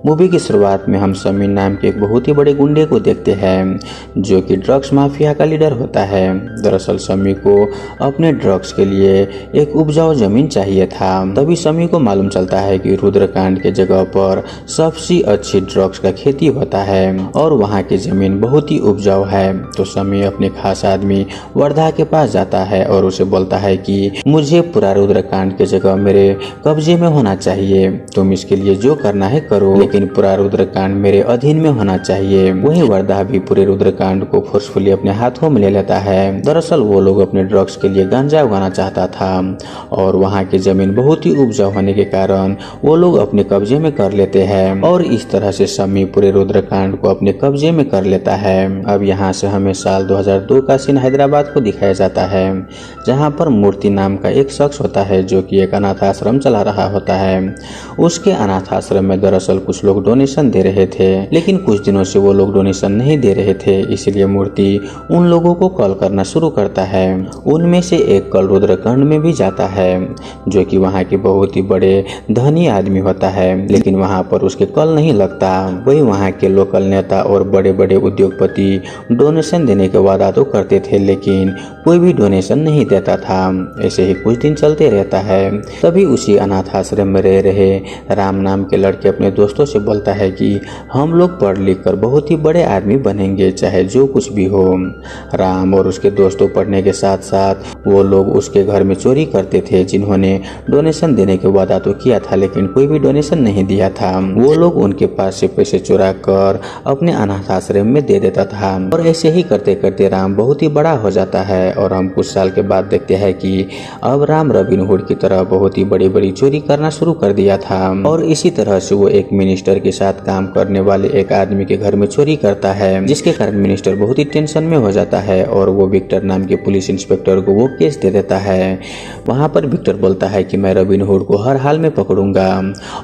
Movie की शुरुआत में हम समी नाम के एक बहुत ही बड़े गुंडे को देखते हैं जो कि ड्रग्स माफिया का लीडर होता है। दरअसल समी को अपने ड्रग्स के लिए एक उपजाऊ जमीन चाहिए था। तभी समी को मालूम चलता है कि रुद्रकांड के जगह पर सबसे अच्छी ड्रग्स का खेती होता है और वहाँ की जमीन बहुत ही उपजाऊ है। तो समी अपने खास आदमी वर्धा के पास जाता है और उसे बोलता है कि मुझे पूरा रुद्रकांड के जगह मेरे कब्जे में होना चाहिए, तुम इसके लिए जो करना है करो, लेकिन पूरा रुद्रकांड मेरे अधीन में होना चाहिए। वही वर्धा भी पूरे रुद्रकांड को फोर्सफुली अपने हाथों में ले लेता है। दरअसल वो लोग अपने ड्रग्स के लिए गांजा उगाना चाहता था और वहाँ की जमीन बहुत ही उपजाऊ होने के कारण वो लोग अपने कब्जे में कर लेते हैं और इस तरह से समी पूरे रुद्रकांड को अपने कब्जे में कर लेता है। अब यहाँ से हमें साल 2002 का सीन हैदराबाद को दिखाया जाता है, जहाँ पर मूर्ति नाम का एक शख्स होता है जो कि एक अनाथ आश्रम चला रहा होता है। उसके अनाथ आश्रम में दरअसल कुछ लोग डोनेशन दे रहे थे, लेकिन कुछ दिनों से वो लोग डोनेशन नहीं दे रहे थे, इसलिए मूर्ति उन लोगों को कॉल करना शुरू करता है। उनमें से एक कल रुद्रकांड में भी जाता है जो कि वहाँ के बहुत ही बड़े धनी आदमी होता है, लेकिन वहाँ पर उसके कॉल नहीं लगता। वही वहाँ के लोकल नेता और बड़े बड़े उद्योगपति डोनेशन देने के वादा तो करते थे, लेकिन कोई भी डोनेशन नहीं देता था। ऐसे ही कुछ दिन चलते रहता है। तभी उसी अनाथ आश्रम में रह रहे राम नाम के लड़के अपने दोस्तों से बोलता है कि हम लोग पढ़ लिख कर बहुत ही बड़े आदमी बनेंगे, चाहे जो कुछ भी हो। राम और उसके दोस्तों पढ़ने के साथ साथ वो लोग उसके घर में चोरी करते थे, जिन्होंने डोनेशन देने के वादा तो किया था लेकिन कोई भी डोनेशन नहीं दिया था। वो लोग उनके पास से पैसे चुरा कर अपने अनाथ आश्रम में दे देता था और ऐसे ही करते करते राम बहुत ही बड़ा हो जाता है। और हम कुछ साल के बाद देखते हैं कि अब राम रॉबिनहुड की तरह बहुत ही बड़ी बड़ी चोरी करना शुरू कर दिया था और इसी तरह से वो एक मिनिस्टर के साथ काम करने वाले एक आदमी के घर में चोरी करता है, जिसके कारण मिनिस्टर बहुत ही टेंशन में हो जाता है और वो विक्टर नाम के पुलिस इंस्पेक्टर को वो केस दे देता है। वहाँ पर विक्टर बोलता है कि मैं रॉबिनहुड को हर हाल में पकड़ूंगा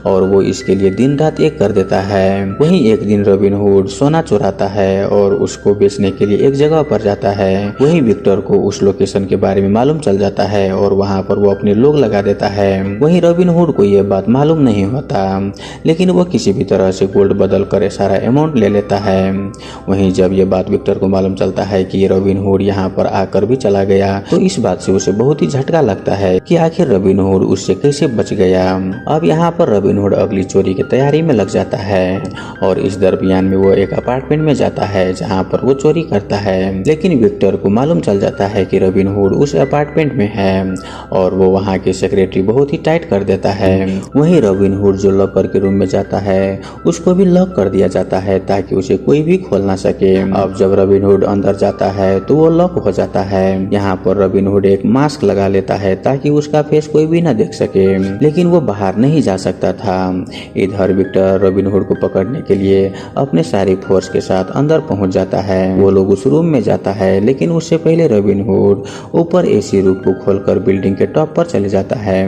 और वो इसके लिए दिन रात एक कर देता है। वहीं एक दिन रॉबिनहुड सोना चुराता है और उसको बेचने के लिए एक जगह पर जाता है। वहीं विक्टर को उस लोकेशन के बारे में मालूम चल जाता है और वहाँ पर वो अपने लोग लगा देता है। वहीं रॉबिनहुड को ये बात मालूम नहीं होता, लेकिन वो किसी भी तरह से गोल्ड बदल कर सारा अमाउंट ले लेता है। वहीं जब ये बात विक्टर को मालूम चलता है कि रॉबिनहुड यहाँ पर आकर भी चला गया, तो इस बात से उसे बहुत ही झटका लगता है कि आखिर रॉबिनहुड उससे कैसे बच गया। अब यहाँ पर रॉबिनहुड अगली चोरी की तैयारी में लग जाता है और इस दरमियान में वो एक अपार्टमेंट में जाता है जहाँ पर वो चोरी करता है, लेकिन विक्टर को मालूम चल जाता है कि रॉबिनहुड उस अपार्टमेंट में है और वो वहाँ के सेक्रेटरी बहुत ही टाइट कर देता है। वहीं रॉबिनहुड जो लॉकर के रूम में जाता है उसको भी लॉक कर दिया जाता है ताकि उसे कोई भी खोल ना सके। अब जब रॉबिनहुड अंदर जाता है तो वो लॉक हो जाता है। यहाँ पर रॉबिनहुड एक मास्क लगा लेता है ताकि उसका फेस कोई भी ना देख सके, लेकिन वो बाहर नहीं जा सकता था। इधर विक्टर रॉबिनहुड को पकड़ने के लिए अपने सारी फोर्स के साथ अंदर पहुंच जाता है। वो लोग उस रूम में जाता है, लेकिन उससे पहले रॉबिनहुड ऊपर एसी रूम को खोलकर बिल्डिंग के टॉप पर चले जाता है।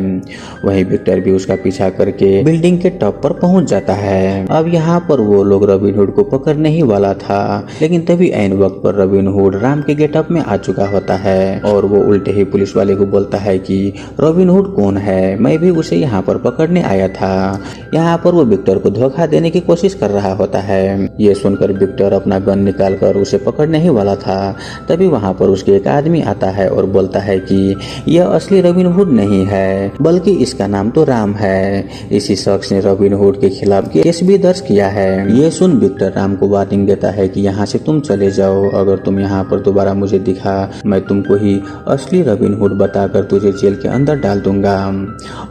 वहीं विक्टर भी उसका पीछा करके बिल्डिंग के टॉप पर पहुंच जाता है। अब यहाँ पर वो लोग रॉबिनहुड को पकड़ने ही वाला था, लेकिन तभी ऐन वक्त पर रॉबिनहुड राम के गेटअप में आ चुका होता है और वो उल्टे ही पुलिस वाले को बोलता है कि रॉबिनहुड कौन है, मैं भी उसे यहाँ पर पकड़ने आया था। यहाँ पर वो विक्टर को धोखा देने की कोशिश कर रहा होता है। ये सुनकर विक्टर अपना गन निकाल कर उसे पकड़ने ही वाला था, तभी वहाँ पर उसके एक आदमी आता है और बोलता है कि यह असली रॉबिनहुड नहीं है, बल्कि इसका नाम तो राम है। इसी शख्स ने रॉबिनहुड के खिलाफ केस भी दर्ज किया है। ये सुन विक्टर राम को वार्निंग देता है कि यहाँ से तुम चले जाओ, अगर तुम यहाँ पर दोबारा मुझे दिखा मैं तुमको ही असली रॉबिनहुड बताकर तुझे जेल के अंदर डाल दूंगा।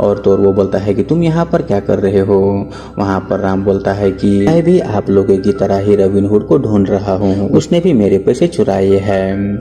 और तो वो बोलता है कि तुम यहाँ पर क्या कर रहे हो। वहाँ पर राम बोलता है कि मैं भी आप लोगों की तरह ही रॉबिनहुड को ढूंढ रहा हूँ, उसने भी मेरे पैसे चुराए हैं।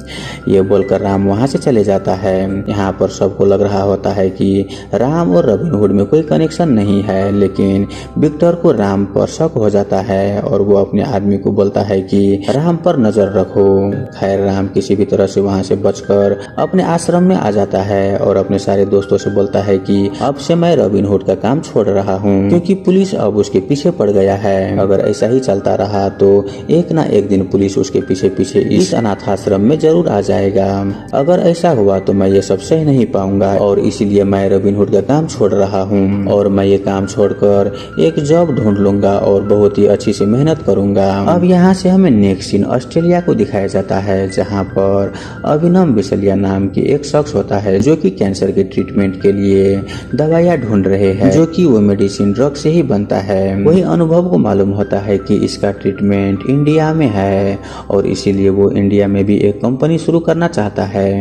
ये बोलकर राम वहाँ से चले जाता है। यहाँ पर सबको लग रहा होता है कि राम और रॉबिनहुड में कोई कनेक्शन नहीं है, लेकिन विक्टर को राम पर शक हो जाता है और वो अपने आदमी को बोलता है कि राम पर नजर रखो। खैर राम किसी भी तरह से वहाँ से बचकर अपने आश्रम में आ जाता है और अपने सारे दोस्तों से बोलता है कि अब से मैं रॉबिनहुड का काम छोड़ रहा हूँ, क्योंकि पुलिस अब उसके पीछे पड़ गया है। अगर ऐसा ही चलता रहा तो एक ना एक दिन पुलिस उसके पीछे पीछे इस अनाथ आश्रम में जरूर आ जाएगा। अगर ऐसा हुआ तो मैं ये सब सह नहीं पाऊंगा और इसीलिए मैं रॉबिनहुड का काम छोड़ रहा हूँ और मैं ये काम छोड़कर एक एक जॉब ढूंढ लूंगा और बहुत ही अच्छी से मेहनत करूंगा। अब यहाँ से हमें नेक्स्ट सीन ऑस्ट्रेलिया को दिखाया जाता है, जहाँ पर अभिनव बिसलिया नाम की एक शख्स होता है जो कि कैंसर के ट्रीटमेंट के लिए दवाइयाँ ढूंढ रहे हैं, जो कि वो मेडिसिन ड्रग से ही बनता है। वही अनुभव को मालूम होता है कि इसका ट्रीटमेंट इंडिया में है और इसीलिए वो इंडिया में भी एक कंपनी शुरू करना चाहता है।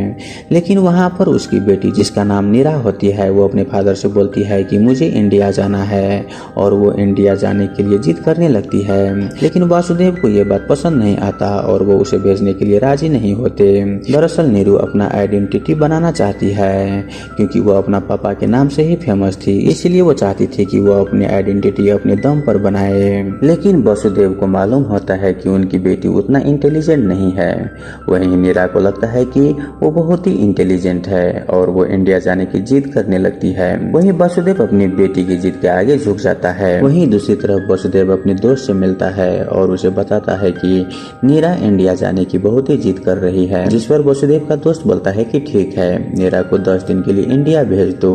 लेकिन वहाँ पर उसकी बेटी जिसका नाम नीरा होती है, वो अपने फादर से बोलती है कि मुझे इंडिया जाना है और वो इंडिया जाने के लिए जिद करने लगती है। लेकिन वासुदेव को ये बात पसंद नहीं आता और वो उसे भेजने के लिए राजी नहीं होते। दरअसल नीरू अपना आइडेंटिटी बनाना चाहती है क्योंकि वो अपना पापा के नाम से ही फेमस थी, इसलिए वो चाहती थी कि वो अपनी आइडेंटिटी अपने दम पर बनाए। लेकिन वासुदेव को मालूम होता है कि उनकी बेटी उतना इंटेलिजेंट नहीं है। वहीं नीरा को लगता है कि वो बहुत ही इंटेलिजेंट है और वो इंडिया जाने की जिद करने लगती है। वहीं वासुदेव अपनी बेटी की जिद के आगे झुक जाता है। वहीं दूसरी तरफ वासुदेव अपने दोस्त से मिलता है और उसे बताता है कि नीरा इंडिया जाने की बहुत ही जिद कर रही है, जिस पर वासुदेव का दोस्त बोलता है कि ठीक है, नीरा को 10 दिन के लिए इंडिया भेज दो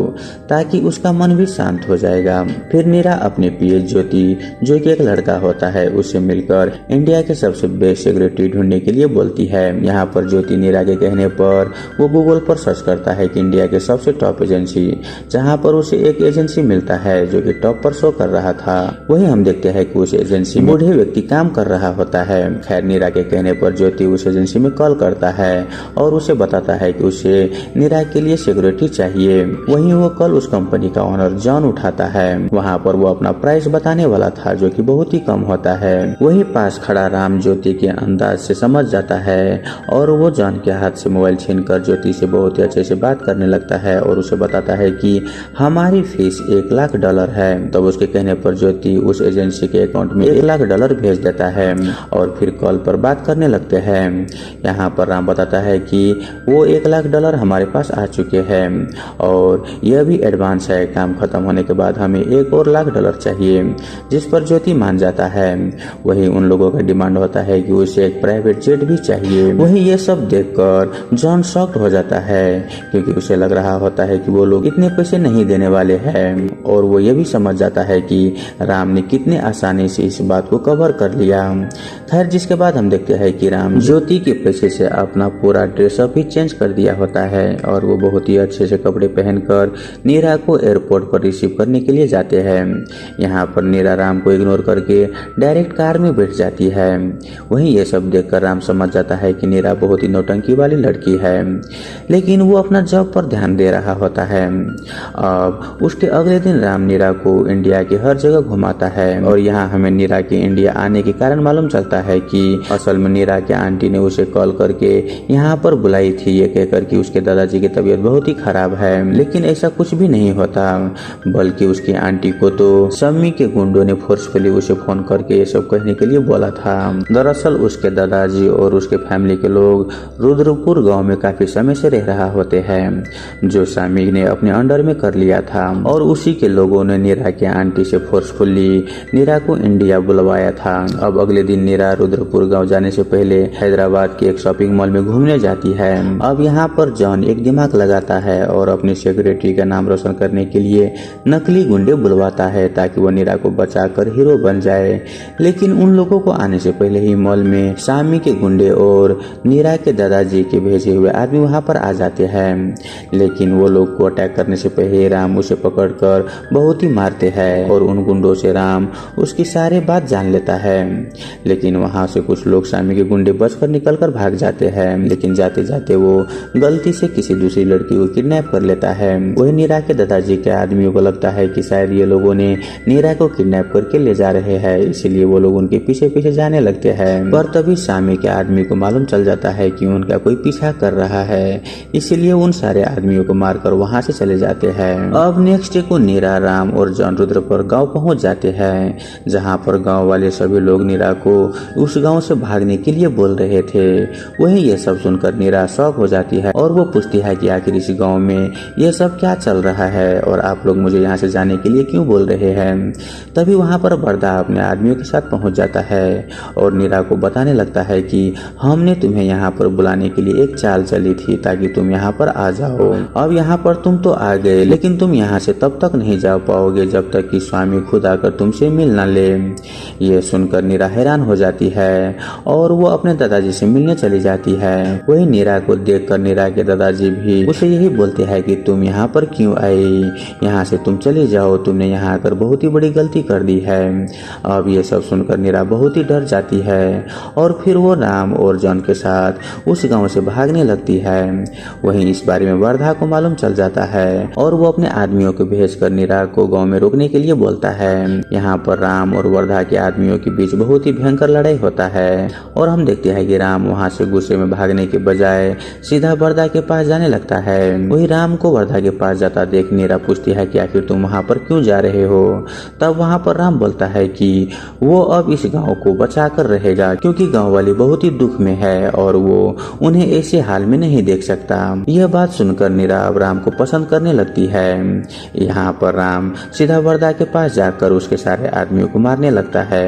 ताकि उसका मन भी शांत हो जाएगा। फिर नीरा अपने पीए ज्योति, जो कि एक लड़का होता है, उससे मिलकर इंडिया के सबसे बेस्ट सिक्योरिटी ढूंढने के लिए बोलती है। यहाँ पर ज्योति नीरा के कहने पर वो गूगल पर सर्च करता है कि इंडिया के सबसे टॉप एजेंसी, जहाँ पर उसे एक एजेंसी मिलता है जो कि टॉप पर शो कर रहा था। वही हम देखते हैं कि उस एजेंसी में बूढ़े व्यक्ति काम कर रहा होता है। खैर नीरा के कहने पर ज्योति उस एजेंसी में कॉल करता है और उसे बताता है कि उसे नीरा के लिए सिक्योरिटी चाहिए। वहीं वो कल उस कंपनी का ओनर जॉन उठाता है। वहाँ पर वो अपना प्राइस बताने वाला था जो कि बहुत ही कम होता है। वहीं पास खड़ा राम ज्योति के अंदाज से समझ जाता है और वो जॉन के हाथ से मोबाइल छीनकर ज्योति से बहुत ही अच्छे से बात करने लगता है और उसे बताता है कि हमारी फीस $1,00,000 है। तब उसके कहने पर ज्योति उस एजेंसी के अकाउंट में $1,00,000 भेज देता है और फिर कॉल पर बात करने लगते हैं। यहाँ पर राम बताता है कि वो $1,00,000 हमारे पास आ चुके हैं और यह भी एडवांस है, काम खत्म होने के बाद हमें एक और $1,00,000 चाहिए, जिस पर ज्योति मान जाता है। वही उन लोगों का डिमांड होता है कि उसे एक प्राइवेट जेट भी चाहिए। वही ये सब देखकर जॉन शॉक्ड हो जाता है क्योंकि उसे लग रहा होता है कि वो लोग इतने पैसे नहीं देने वाले हैं और वो ये भी समझ जाता है कि राम ने कितने आसानी से इस बात को कवर कर लिया। खैर जिसके बाद हम देखते हैं कि राम ज्योति के पैसे से अपना पूरा ड्रेसअप ही चेंज कर दिया होता है और वो बहुत ही अच्छे से कपड़े पहनकर नीरा को एयरपोर्ट पर रिसीव करने के लिए जाते हैं। यहाँ पर नीरा राम को इग्नोर करके डायरेक्ट कार में बैठ जाती है। वहीं ये सब देखकर राम समझ जाता है कि नीरा बहुत ही नौटंकी वाली लड़की है, लेकिन वो अपना जॉब पर ध्यान दे रहा होता है। अब उसके अगले दिन राम नीरा को इंडिया की हर जगह घुमाता है और यहाँ हमें नीरा के इंडिया आने के कारण मालूम चलता है कि असल में नीरा के आंटी ने उसे कॉल करके यहाँ पर बुलाई थी, ये कहकर कि उसके दादाजी की तबीयत बहुत ही खराब है। लेकिन ऐसा कुछ भी नहीं होता, बल्कि उसकी आंटी को तो सम्मी के गुंडों ने फोर्सफुली उसे फोन करके ये सब कहने के लिए बोला था। दरअसल उसके दादाजी और उसके फैमिली के लोग रुद्रपुर गांव में काफी समय से रह रहा होते हैं, जो सामी ने अपने अंडर में कर लिया था और उसी के लोगों ने नीरा के आंटी से फोर्सफुली नीरा को इंडिया बुलवाया था। अब अगले दिन नीरा रुद्रपुर गांव जाने से पहले हैदराबाद के एक शॉपिंग मॉल में घूमने जाती है। अब यहाँ पर जॉन एक दिमाग लगाता है और अपनी सिक्योरिटी का नाम रोशन करने के लिए नकली गुंडे बुलवाता है ताकि वो नीरा को बचाकर हीरो बन जाए। लेकिन उन लोगों को आने से पहले ही मॉल में सामी के गुंडे और नीरा के दादाजी के भेजे हुए आदमी वहाँ पर आ जाते हैं। लेकिन वो लोग को अटैक करने से पहले राम उसे पकड़कर बहुत ही मारते हैं और उन गुंडों से राम उसकी सारी बात जान लेता है। लेकिन वहाँ से कुछ लोग सामी के गुंडे बचकर निकलकर भाग जाते हैं, लेकिन जाते जाते वो गलती से किसी दूसरी लड़की को किडनैप कर लेता है। वही नीरा के दादाजी के आदमियों को लगता है कि शायद ये लोगों ने नीरा को किडनैप करके ले जा रहे हैं, इसीलिए वो लोग उनके पीछे पीछे जाने लगते हैं। पर तभी सामी के आदमी को मालूम चल जाता है कि उनका कोई पीछा कर रहा है, इसीलिए उन सारे आदमियों को मारकर वहाँ से चले जाते हैं। अब नेक्स्ट डे को नीरा, राम और जॉन रुद्रपुर गाँव पहुँच जाते हैं, जहाँ पर गाँव वाले सभी लोग नीरा को उस गाँव से भागने के लिए बोल रहे थे। वही ये सब सुनकर नीरा शॉक हो जाती है और वो पूछती है कि आखिर इस गाँव में ये सब क्या चल रहा है और आप लोग मुझे यहाँ से जाने के लिए क्यों बोल रहे हैं। तभी वहाँ पर बरदा अपने आदमियों के साथ पहुँच जाता है और नीरा को बताने लगता है कि हमने तुम्हें यहाँ पर बुलाने के लिए एक चाल चली थी ताकि तुम यहाँ पर आ जाओ। अब यहाँ पर तुम तो आ गए, लेकिन तुम यहाँ से तब तक नहीं जा पाओगे जब तक कि स्वामी स्वामी खुद आकर तुमसे मिल न ले। ये सुनकर नीरा हैरान हो जाती है और वो अपने दादाजी से मिलने चली जाती है। वही नीरा को देखकर नीरा के दादाजी भी उसे यही बोलते हैं कि तुम यहाँ पर क्यों आई, यहाँ से तुम चली जाओ, तुमने यहाँ आकर बहुत ही बड़ी गलती कर दी है। अब ये सब सुनकर नीरा बहुत ही डर जाती है और फिर वो राम और जॉन के साथ उस गांव से भागने लगती है। वहीं इस बारे में वर्धा को मालूम चल जाता है और वो अपने आदमियों को भेजकर नीरा को गांव में रोकने के लिए बोलता है। यहाँ पर राम और वर्धा के आदमियों के बीच बहुत ही भयंकर लड़ाई होता है और हम देखते हैं कि राम वहाँ से गुस्से में भागने के बजाय सीधा वर्धा के पास जाने लगता है। वही राम को वर्धा के पास जाता देख नीरा पूछती है कि आखिर तुम वहाँ पर क्यों जा रहे हो। तब वहाँ पर राम बोलता है कि वो अब इस गांव को बचा कर रहेगा क्योंकि गांव वाली बहुत ही दुख में है और वो उन्हें ऐसे हाल में नहीं देख सकता। यह बात सुनकर नीरा अब राम को पसंद करने लगती है। यहाँ पर राम सीधा वर्धा के पास जाकर उसके सारे आदमियों को मारने लगता है।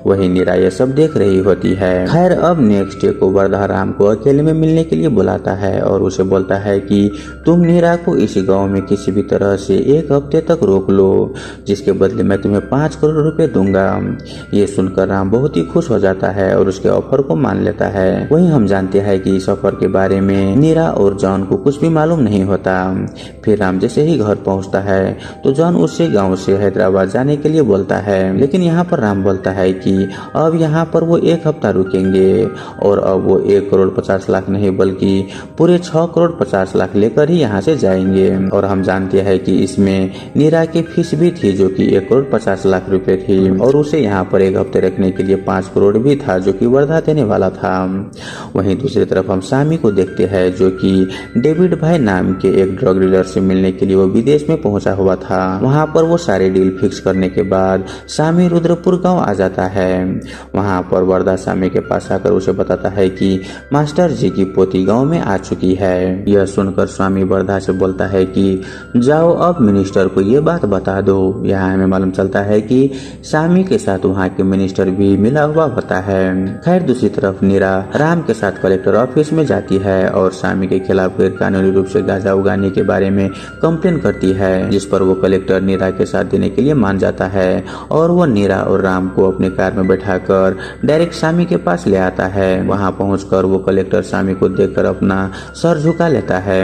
वही नीरा यह सब देख रही होती है। खैर अब नेक्स्ट डे को वर्धा राम को अकेले में मिलने के लिए बुलाता है और उसे बोलता है कि तुम नीरा को इस गांव में किसी भी तरह से 1 हफ्ते तक रोक लो, जिसके बदले मैं तुम्हें 5 करोड़ रुपए दूंगा। ये सुनकर राम बहुत ही खुश हो जाता है और उसके ऑफर को मान लेता है। वहीं हम जानते हैं कि इस ऑफर के बारे में नीरा और जॉन को कुछ भी मालूम नहीं होता। फिर राम जैसे ही घर पहुंचता है तो जॉन उससे गांव से हैदराबाद जाने के लिए बोलता है, लेकिन यहाँ पर राम बोलता है कि अब यहाँ पर वो 1 हफ्ता रुकेंगे और अब वो 1 करोड़ 50 लाख नहीं बल्कि पूरे 6 करोड़ 50 लाख लेकर ही यहाँ से जाएंगे। और हम जानते हैं कि इसमें नीरा की फीस भी थी जो कि 1 करोड़ 50 लाख रुपए थी और उसे यहाँ पर 1 हफ्ते रखने के लिए 5 करोड़ भी था जो कि वर्धा देने वाला था। वहीं दूसरी तरफ हम सामी को देखते हैं जो कि डेविड भाई नाम के एक ड्रग डीलर से मिलने के लिए वो विदेश में पहुंचा हुआ था। वहां पर वो सारे डील फिक्स करने के बाद सामी रुद्रपुर गांव आ जाता है। वहां पर वर्धा सामी के पास आकर उसे बताता है कि मास्टर जी की पोती गांव में आ चुकी है। यह सुनकर स्वामी वर्धा से बोलता है कि जाओ अब मिनिस्टर को ये बात बता दो। यहाँ हमें मालूम चलता है कि सामी के साथ वहाँ के मिनिस्टर भी मिला हुआ होता है। खैर दूसरी तरफ नीरा राम के साथ कलेक्टर ऑफिस में जाती है और सामी के खिलाफ गैर कानूनी रूप से गांजा उगाने के बारे में कंप्लेन करती है, जिस पर वो कलेक्टर नीरा के साथ देने के लिए मान जाता है और वो नीरा और राम को अपने कार में बैठाकर डायरेक्ट सामी के पास ले आता है। वहां पहुंचकर वो कलेक्टर सामी को देखकर अपना सर झुका लेता है।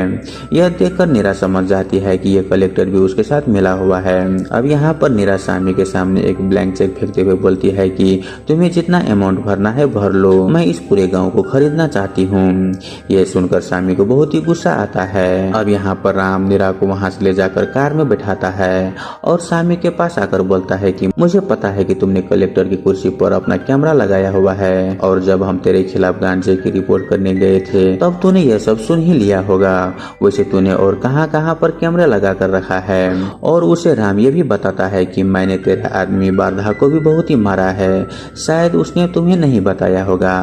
यह देखकर नीरा समझ जाती है कि यह कलेक्टर भी उसके साथ मिला हुआ है। अब यहाँ पर नीरा सामी के सामने एक ब्लैंक चेक फेंकते हुए बोलती है कि तुम्हें जितना अमाउंट भरना है भर लो, मैं इस पूरे गाँव को खरीदना चाहती हूँ। यह सुनकर सामी को बहुत ही गुस्सा आता है। अब यहाँ पर राम नीरा को वहाँ से ले जाकर कार में बैठाता है और सामी के पास आकर बोलता है कि मुझे पता है कि तुमने कलेक्टर की कुर्सी पर अपना कैमरा लगाया हुआ है और जब हम तेरे खिलाफ गांजे की रिपोर्ट करने गए थे तब तूने यह सब सुन ही लिया होगा। वैसे तूने और कहाँ कहाँ पर कैमरा लगा कर रखा है। और उसे राम ये भी बताता है कि मैंने तेरे आदमी वर्धा को भी बहुत ही मारा है, शायद उसने तुम्हें नहीं बताया होगा।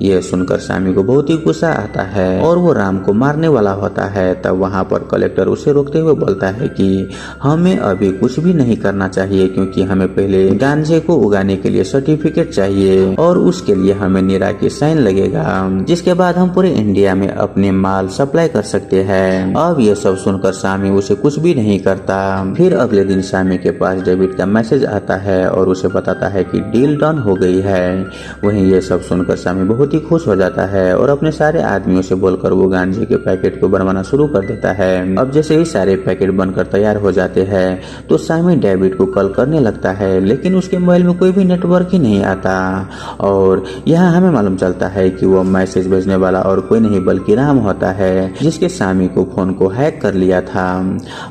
यह सुनकर सामी को बहुत ही गुस्सा आता है और वो राम को मारने वाला होता है। तब वहाँ पर कलेक्टर उसे रोकते हुए बोलता है कि हमें अभी कुछ भी नहीं करना चाहिए क्योंकि हमें पहले गांजे को उगाने के लिए सर्टिफिकेट चाहिए और उसके लिए हमें नीरा की साइन लगेगा, जिसके बाद हम पूरे इंडिया में अपने माल सप्लाई कर सकते हैं। अब ये सब सुनकर सामी उसे कुछ भी नहीं करता। फिर अगले दिन सामी के पास डेविड का मैसेज आता है और उसे बताता है कि डील डन हो गई है। वहीं ये सब सुनकर सामी बहुत ही खुश हो जाता है और अपने सारे आदमियों से बोलकर वो गांजे के पैकेट को बनवाना शुरू कर देता है। अब जैसे ही सारे पैकेट बनकर तैयार हो जाते हैं तो सामी डेविड को कॉल करने लगता है, लेकिन उसके मोबाइल में कोई भी नेटवर्क ही नहीं आता और यहाँ हमें मालूम चलता है कि वो मैसेज भेजने वाला और कोई नहीं बल्कि राम होता है, जिसके सामी को फोन को हैक कर लिया था।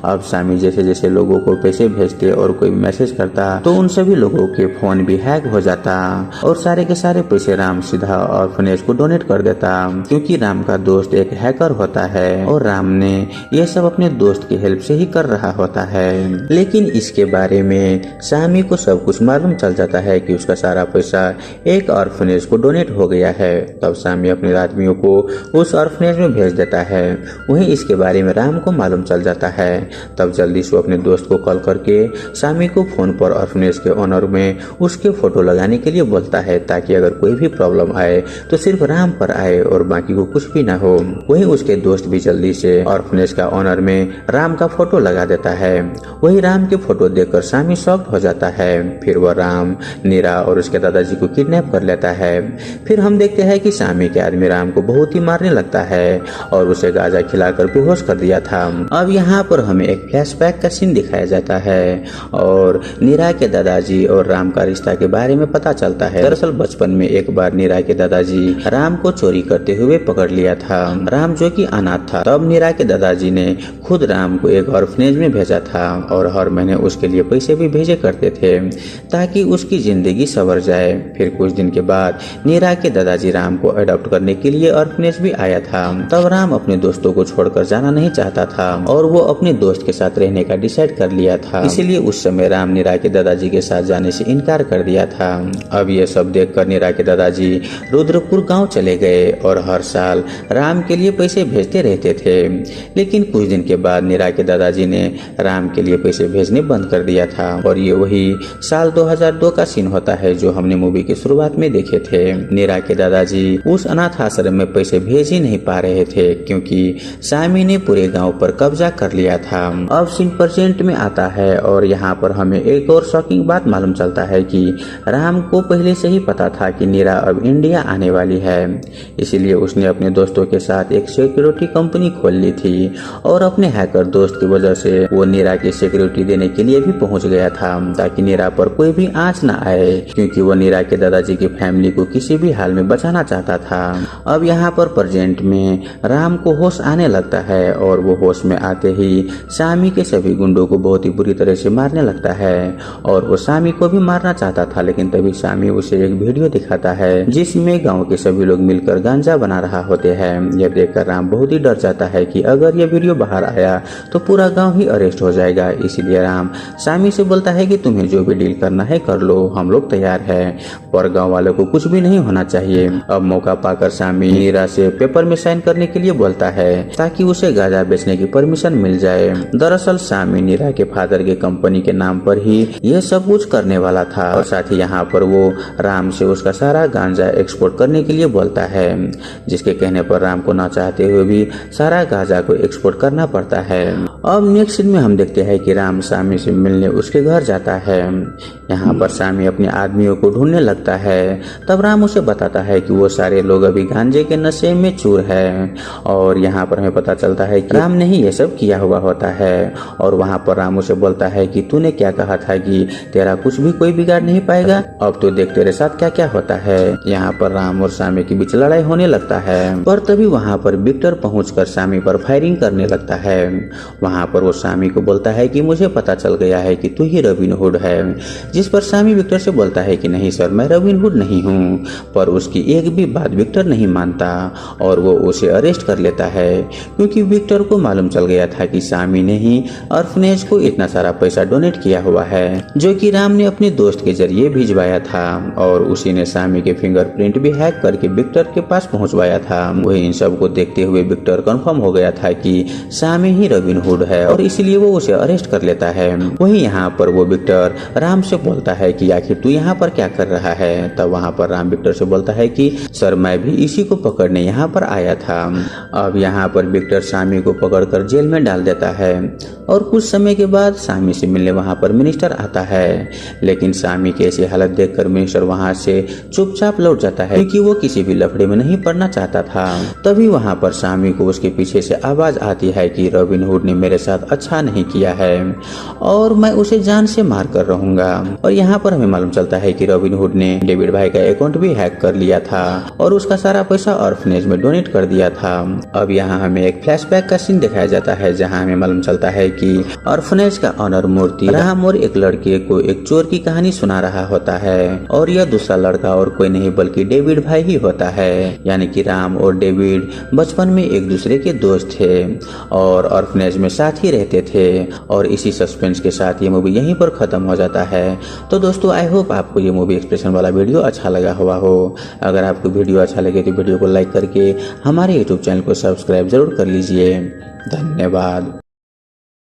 अब सामी जैसे जैसे लोगों को पैसे भेजते और कोई मैसेज करता तो उन सभी लोगों के फोन भी हैक हो जाता और सारे के सारे पैसे राम सीधा ऑर्फनेज को डोनेट कर देता क्योंकि राम का दोस्त एक हैकर होता है और राम ने यह सब अपने दोस्त की हेल्प से ही कर रहा होता है। लेकिन इसके बारे में सामी को सब कुछ मालूम चल जाता है कि उसका सारा पैसा एक ऑर्फनेज को डोनेट हो गया है। तब सामी अपने आदमियों को उस ऑर्फनेज में भेज देता है। वहीं इसके बारे में राम को मालूम चल जाता है। तब जल्दी से अपने दोस्त को कॉल करके सामी को फोन पर ऑर्फनेज के ऑनर में उसके फोटो लगाने के लिए बोलता है ताकि अगर कोई भी प्रॉब्लम आए तो सिर्फ राम पर आए और बाकी को कुछ भी ना हो। वहीं उसके दोस्त भी जल्दी से ऑर्फनेज का ऑनर में राम का फोटो लगा देता है। वही राम के फोटो देखकर सामी शॉक्ड हो जाता है। फिर वह राम, नीरा और उसके दादाजी को किडनैप कर लेता है। फिर हम देखते हैं कि सामी के आदमी राम को बहुत ही मारने लगता है और उसे गांजा खिलाकर बेहोश कर दिया था। अब यहाँ पर हमें एक फ्लैशबैक का सीन दिखाया जाता है और नीरा के दादाजी और राम का रिश्ता के बारे में पता चलता है। दरअसल बचपन में एक बार नीरा के दादाजी राम को चोरी करते हुए पकड़ लिया था। राम जो कि अनाथ था, तब नीरा के दादाजी ने खुद राम को एक ऑर्फनेज में भेजा था और हर महीने उसके लिए पैसे भी भेजे करते थे ताकि उसकी जिंदगी संवर जाए। फिर कुछ दिन के बाद नीरा के दादाजी राम को अडॉप्ट करने के लिए ऑर्फनेज भी आया था। तब राम अपने दोस्तों को छोड़कर जाना नहीं चाहता था और वो अपने दोस्त के साथ रहने का डिसाइड कर लिया था। इसीलिए उस समय राम नीरा के दादाजी के साथ जाने से इनकार कर दिया था। अब ये सब देखकर नीरा के दादाजी रुद्रपुर गांव चले गए और हर साल राम के लिए पैसे भेजते रहते थे। लेकिन कुछ दिन के बाद नीरा के दादाजी ने राम के लिए पैसे भेजने बंद कर दिया था और ये वही साल 2002 का सीन होता है जो हमने मूवी की शुरुआत में देखे थे। नीरा के दादाजी उस अनाथ आश्रम में पैसे भेज ही नहीं पा रहे थे क्योंकि सामी ने पूरे गांव पर कब्जा कर लिया था। अब सीन प्रेजेंट में आता है और यहाँ पर हमें एक और शॉकिंग बात मालूम चलता है कि राम को पहले से ही पता था कि नीरा अब इंडिया आने वाली है। इसीलिए उसने अपने दोस्तों के साथ एक सिक्योरिटी कंपनी खोल ली थी और अपने हैकर दोस्त की वजह से वो नीरा की सिक्योरिटी देने के लिए भी पहुंच गया था ताकि नीरा पर कोई भी आंच न आए, क्योंकि वो नीरा के दादाजी की फैमिली को किसी भी हाल में बचाना चाहता था। अब यहाँ पर प्रेजेंट में राम को होश आने लगता है और वो होश में आते ही सामी के सभी गुंडों को बहुत ही बुरी तरह से मारने लगता है और वो सामी को भी मारना चाहता था। लेकिन तभी सामी उसे एक वीडियो दिखाता है जिसमें गाँव के सभी लोग मिलकर गांजा बना रहा होते हैं। यह देखकर राम बहुत ही डर जाता है कि अगर यह वीडियो बाहर आया तो पूरा गांव ही अरेस्ट हो जाएगा। इसीलिए राम सामी से बोलता है कि तुम्हें जो भी डील करना है कर लो, हम लोग तैयार हैं, पर गांव वालों को कुछ भी नहीं होना चाहिए। अब मौका पाकर सामी नीरा से पेपर में साइन करने के लिए बोलता है ताकि उसे गांजा बेचने की परमिशन मिल जाए। दरअसल सामी नीरा के फादर के कंपनी के नाम पर ही यह सब कुछ करने वाला था और साथ ही यहाँ पर वो राम से उसका सारा गांजा एक्सपोर्ट करने के लिए बोलता है, जिसके कहने पर राम को ना चाहते हुए भी सारा गांजा को एक्सपोर्ट करना पड़ता है। अब नेक्स्ट सीन में हम देखते हैं कि राम सामी से मिलने उसके घर जाता है। यहाँ पर सामी अपने आदमियों को ढूंढने लगता है। तब राम उसे बताता है कि वो सारे लोग अभी गांजे के नशे में चूर है और यहाँ पर हमें पता चलता है कि राम ने ही ये सब किया हुआ होता है। और वहाँ पर राम उसे बोलता है कि तूने क्या कहा था कि तेरा कुछ भी कोई बिगाड़ नहीं पाएगा, अब तो देख तेरे साथ क्या क्या होता है। यहाँ पर राम और सामी के बीच लड़ाई होने लगता है, पर तभी वहाँ पर विक्टर पहुंचकर सामी पर फायरिंग करने लगता है। वहाँ पर वो सामी को बोलता है कि मुझे पता चल गया है कि तू ही रॉबिन हुड है, जिस पर सामी विक्टर से बोलता है कि नहीं सर, मैं रॉबिन हुड नहीं हूँ। पर उसकी एक भी बात विक्टर नहीं मानता और वो उसे अरेस्ट कर लेता है क्योंकि विक्टर को मालूम चल गया था कि सामी ने ही ऑर्फनेज को इतना सारा पैसा डोनेट किया हुआ है जो कि राम ने अपने दोस्त के जरिए भिजवाया था और उसी ने सामी के फिंगरप्रिंट भी हैक करके विक्टर के पास पहुंचवाया था। वही इन सब को देखते हुए विक्टर कंफर्म हो गया था कि सामी ही रॉबिन हुड है और इसीलिए वो उसे अरेस्ट कर लेता है। वही यहाँ पर वो विक्टर राम से बोलता है कि आखिर तू यहाँ पर क्या कर रहा है। तब वहाँ पर राम विक्टर से बोलता है कि सर मैं भी इसी को पकड़ने यहाँ पर आया था। अब यहाँ पर विक्टर सामी को पकड़कर जेल में डाल देता है और कुछ समय के बाद सामी से मिलने वहाँ पर मिनिस्टर आता है। लेकिन सामी की ऐसी हालत देखकर मिनिस्टर वहाँ से चुपचाप लौट जाता है क्योंकि वो किसी भी लफड़े में नहीं पड़ना चाहता था। तभी वहाँ पर सामी को उसके पीछे से आवाज आती है कि रॉबिन हुड ने मेरे साथ अच्छा नहीं किया है और मैं उसे जान से मार कर रहूंगा। और यहाँ पर हमें मालूम चलता है कि रॉबिन हुड ने डेविड भाई का अकाउंट भी हैक कर लिया था और उसका सारा पैसा ऑर्फनेज में डोनेट कर दिया था। अब यहाँ हमें एक फ्लैशबैक का सीन दिखाया जाता है जहाँ हमें मालूम चलता है कि ऑर्फनेज का ऑनर मूर्ति राम और एक लड़के को एक चोर की कहानी सुना रहा होता है और यह दूसरा लड़का और कोई नहीं बल्कि डेविड भाई ही होता है। यानी कि राम और डेविड बचपन में एक दूसरे के दोस्त थे और ऑर्फनेज में साथ ही रहते थे और इसी सस्पेंस के साथ ये मूवी यहीं पर खत्म हो जाता है। तो दोस्तों आई होप आपको ये मूवी एक्सप्रेशन वाला वीडियो अच्छा लगा हुआ हो। अगर आपको वीडियो अच्छा लगे तो वीडियो को लाइक करके हमारे यूट्यूब चैनल को सब्सक्राइब जरूर कर लीजिए। धन्यवाद।